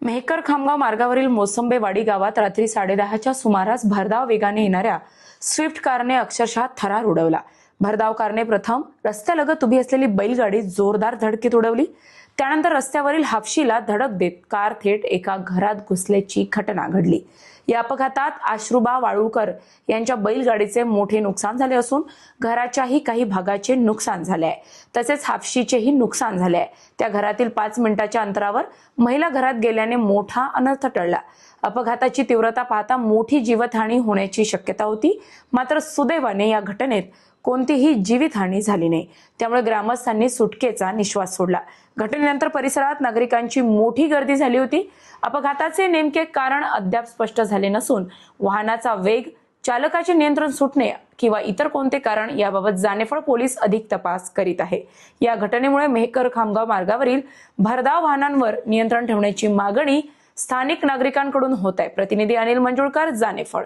मेहकर खामगाव मार्गावरील मोसंबेवाडी गावात रात्री 10:30च्या सुमारास भरधाव वेगाने येणाऱ्या स्विफ्ट कारने अक्षरशः थरार उडवला। भरधाव कारने प्रथम रस्त्यालगत उभी असलेली बैलगाडी जोरदार धडकीत उडवली। त्यानंतर रस्त्यावरील हापशीला धडक देत कार थेट एका घरात घुसल्याची घटना घडली। या अपघातात आश्रुबा वाळुळकर यांच्या बैलगाडीचे मोठे नुकसान झाले असून घराच्याही काही भागाचे नुकसान झाले आहे, तसेच हापशीचेही नुकसान झाले आहे। त्या घरातील 5 मिनिटाच्या अंतरावर महिला घरात गेल्याने मोठा अनर्थ टळला। अपघाताची तीव्रता पाहता मोठी जीवितहानी होण्याची शक्यता होती, मात्र सुदैवाने या घटनेत कोणतीही जीवितहानी झाली नाही, त्यामुळे ग्रामस्थांनी सुटकेचा निश्वास सोडला। घटनेनंतर परिसरात नागरिकांची मोठी गर्दी झाली होती। अपघाताचे नेमके कारण अद्याप स्पष्ट झाले नसून वाहनाचा वेग, चालकाचे नियंत्रण सुटणे किंवा इतर कोणते कारण याबाबत जानेफळ पोलीस अधिक तपास करीत आहे। या घटनेमुळे मेहकर खामगाव मार्गावरील भरधाव वाहनांवर नियंत्रण ठेवण्याची मागणी स्थानिक नागरिकांकडून होत आहे। प्रतिनिधी अनिल मंजुळकर, जानेफळ।